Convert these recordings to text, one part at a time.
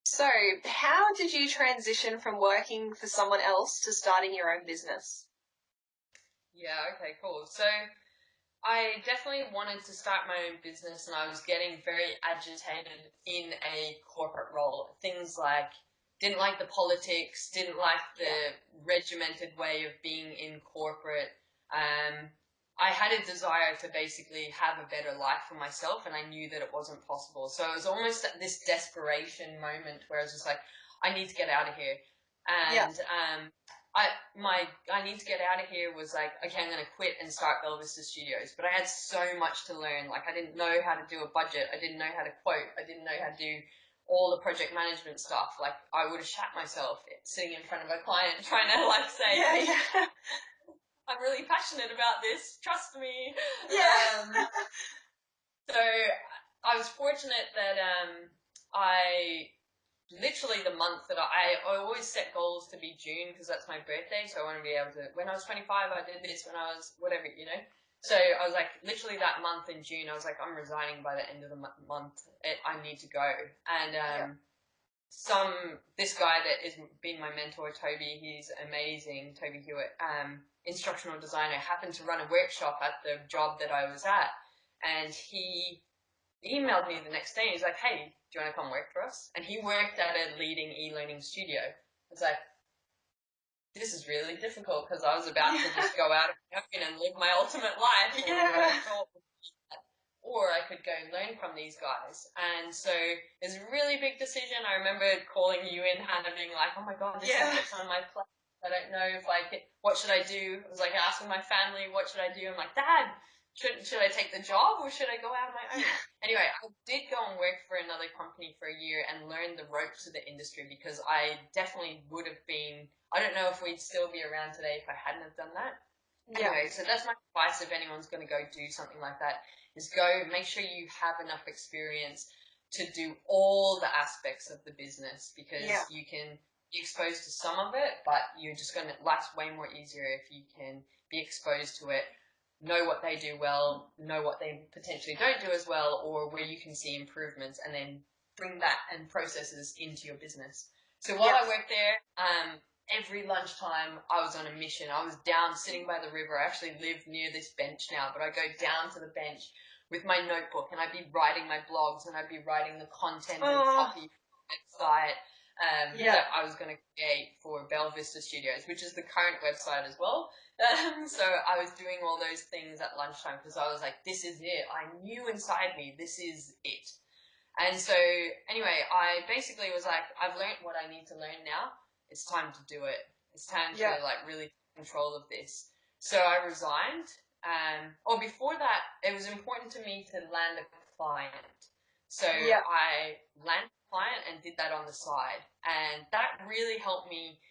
So, how did you transition from working for someone else to starting your own business? Yeah, okay, cool. So I definitely wanted to start my own business, and I was getting very agitated in a corporate role. Things like didn't like the politics, didn't like the regimented way of being in corporate. I had a desire to basically have a better life for myself, and I knew that it wasn't possible. So it was almost this desperation moment where I was just like, I need to get out of here. And I need to get out of here was like, okay, I'm going to quit and start Belvista Studios. But I had so much to learn. Like, I didn't know how to do a budget. I didn't know how to quote. I didn't know how to do all the project management stuff. Like, I would have shat myself sitting in front of a client trying to like say, hey, I'm really passionate about this. Trust me. Yeah. So I was fortunate that I literally the month that I always set goals to be June because that's my birthday. So I want to be able to, when I was 25, I did this. When I was whatever, So I was like, literally that month in June, I was like, I'm resigning by the end of the month. I need to go. And this guy that has been my mentor, Toby, he's amazing, Toby Hewitt, instructional designer, happened to run a workshop at the job that I was at. And he emailed me the next day and he's like, hey, do you want to come work for us? And he worked at a leading e-learning studio. I was like, this is really difficult because I was about to just go out and live my ultimate life. Or I could go and learn from these guys. And so it's a really big decision. I remember calling you in, Hannah, being like, oh my God, this is what's on my plate. I don't know if what should I do? I was like asking my family, what should I do? I'm like, Dad, should I take the job or should I go out on my own? Anyway, I did go and work for another company for a year and learn the ropes of the industry because I definitely would have been, I don't know if we'd still be around today if I hadn't have done that. Anyway, so that's my advice if anyone's going to go do something like that, is go make sure you have enough experience to do all the aspects of the business because you can be exposed to some of it, but you're just going to, life's way more easier if you can be exposed to it, know what they do well, know what they potentially don't do as well, or where you can see improvements and then bring that and processes into your business. So while I worked there, every lunchtime I was on a mission. I was down sitting by the river. I actually live near this bench now, but I go down to the bench with my notebook and I'd be writing my blogs and I'd be writing the content and copy for the website that I was going to create for Belvista Studios, which is the current website as well. So I was doing all those things at lunchtime because I was like, this is it. I knew inside me, this is it. And so anyway, I basically was like, I've learned what I need to learn now. It's time to do it. It's time to like really take control of this. So I resigned. Or before that, it was important to me to land a client. So I landed a client and did that on the side. And that really helped me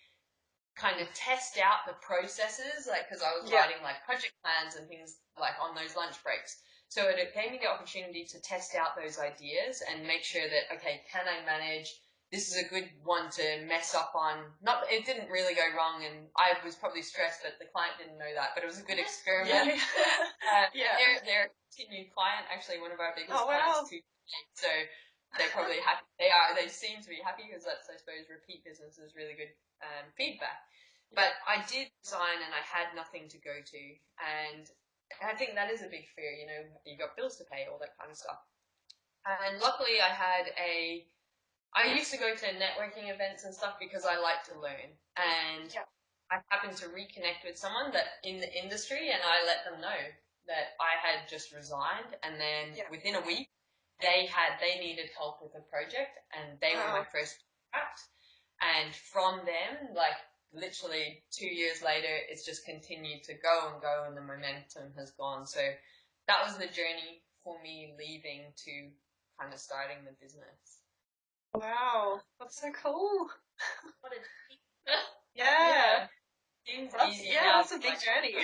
kind of test out the processes, like, because I was writing like project plans and things like on those lunch breaks. So it gave me the opportunity to test out those ideas and make sure that, okay, can I manage? This is a good one to mess up on. Not, it didn't really go wrong, and I was probably stressed that the client didn't know that, but it was a good experiment. They're a continued client, actually one of our biggest clients too. So they're probably happy. They seem to be happy because that's, I suppose, repeat business is really good feedback. But I did resign and I had nothing to go to, and I think that is a big fear, you got bills to pay, all that kind of stuff. And luckily I used to go to networking events and stuff because I like to learn. And I happened to reconnect with someone that in the industry, and I let them know that I had just resigned. And then within a week, they needed help with a project, and they were my first contract. And from them, like literally 2 years later, it's just continued to go and go, and the momentum has gone. So that was the journey for me leaving to kind of starting the business. Wow, that's so cool. What a Seems easy now. That's a big journey.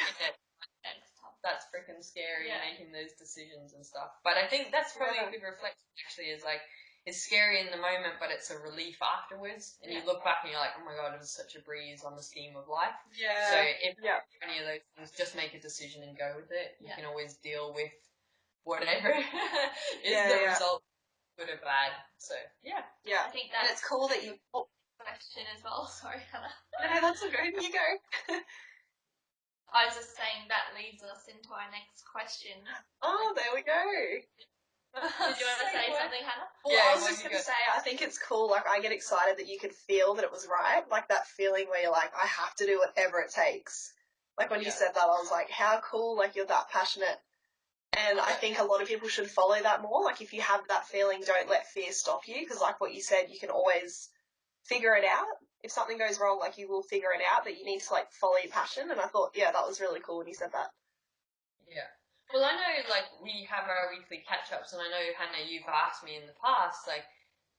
That's freaking scary, making those decisions and stuff. But I think that's probably a good reflection, actually, is like, it's scary in the moment, but it's a relief afterwards. And you look back and you're like, oh my God, it was such a breeze on the scheme of life. So if any of those things, just make a decision and go with it. You can always deal with whatever is the result good or bad. So yeah. Yeah. I think And that's it's cool that you... Oh, question as well. Sorry, Hannah. no, that's okay. You go. I was just saying that leads us into our next question. Oh, there we go. Did you want to say something, Hannah? Well, Yeah, I was just going to say, I think it's cool. Like, I get excited that you could feel that it was right. Like, that feeling where you're like, I have to do whatever it takes. Like, when you said that, I was like, how cool, like, you're that passionate. And I think a lot of people should follow that more. Like, if you have that feeling, don't let fear stop you. Because, like what you said, you can always figure it out. If something goes wrong, like, you will figure it out. But you need to, like, follow your passion. And I thought, yeah, that was really cool when you said that. Yeah. Well, I know, like, we have our weekly catch-ups, and I know, Hannah, you've asked me in the past, like,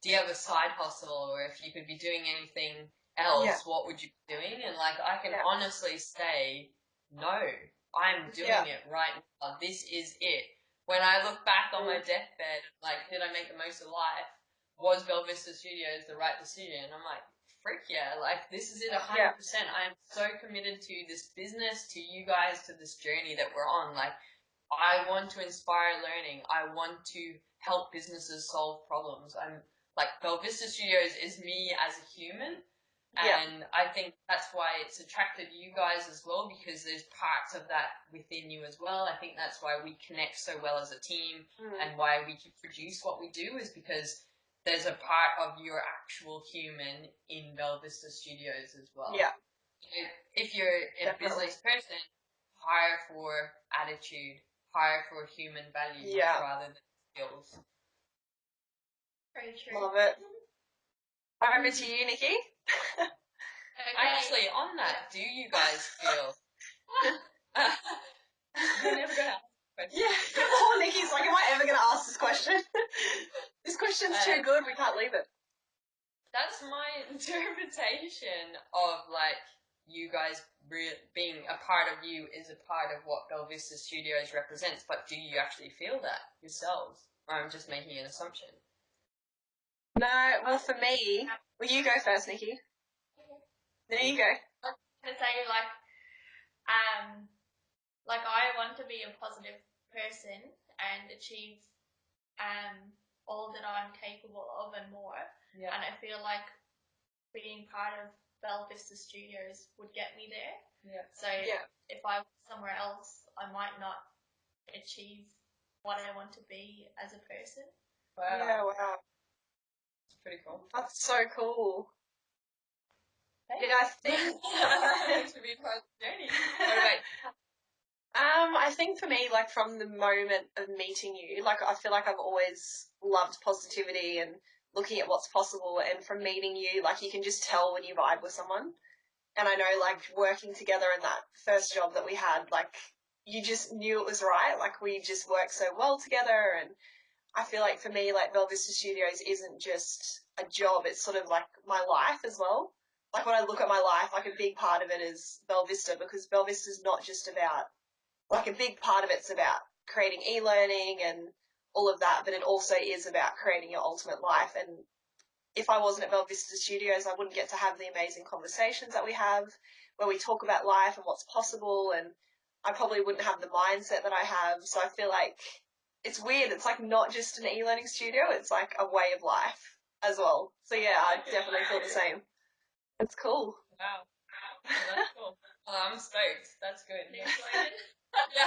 do you have a side hustle, or if you could be doing anything else, what would you be doing? And, like, I can honestly say, no, I'm doing it right now. This is it. When I look back on my deathbed, like, did I make the most of life? Was Belvista Studios the right decision? I'm like, frick yeah, like, this is it 100%. I am so committed to this business, to you guys, to this journey that we're on. Like, I want to inspire learning. I want to help businesses solve problems. I'm like, Belvista Studios is me as a human. And I think that's why it's attracted you guys as well, because there's parts of that within you as well. I think that's why we connect so well as a team and why we can produce what we do, is because there's a part of your actual human in Belvista Studios as well. Yeah. If you're a business person, hire for attitude, hire for human values rather than skills. Very true. Love it. Over to you, Nikki. Okay. Actually, on that, do you guys feel... You're never going to ask this question. Yeah. Poor Nikki's like, am I ever going to ask this question? This question's too good, we can't leave it. That's my interpretation of, like, you guys being a part of you is a part of what Belvista Studios represents, but do you actually feel that yourselves? Or I'm just making an assumption. No, well, for me... Well, you go first, Nikki. There you go. I was going to say, like I want to be a positive person and achieve all that I'm capable of and more. Yeah. And I feel like being part of Belvista Studios would get me there. Yeah. So if I was somewhere else, I might not achieve what I want to be as a person. Wow. Yeah, wow. That's pretty cool. That's so cool. Thanks. Yeah, I think... Thanks for being part of the journey. What about... I think for me, like, from the moment of meeting you, like, I feel like I've always loved positivity and looking at what's possible, and from meeting you, like, you can just tell when you vibe with someone. And I know, like, working together in that first job that we had, like, you just knew it was right. Like, we just worked so well together, and I feel like for me, like, Belvista Studios isn't just a job, it's sort of like my life as well. Like, when I look at my life, like, a big part of it is Belvista, because Belvista's not just about... Like, a big part of it's about creating eLearning and all of that, but it also is about creating your ultimate life. And if I wasn't at Belvista Studios, I wouldn't get to have the amazing conversations that we have, where we talk about life and what's possible, and I probably wouldn't have the mindset that I have. So I feel like it's weird. It's like not just an e-learning studio, it's like a way of life as well. So yeah, I definitely feel the same. It's cool. Wow. Well, that's cool. Oh, I'm stoked. That's good. Are you excited? Yeah.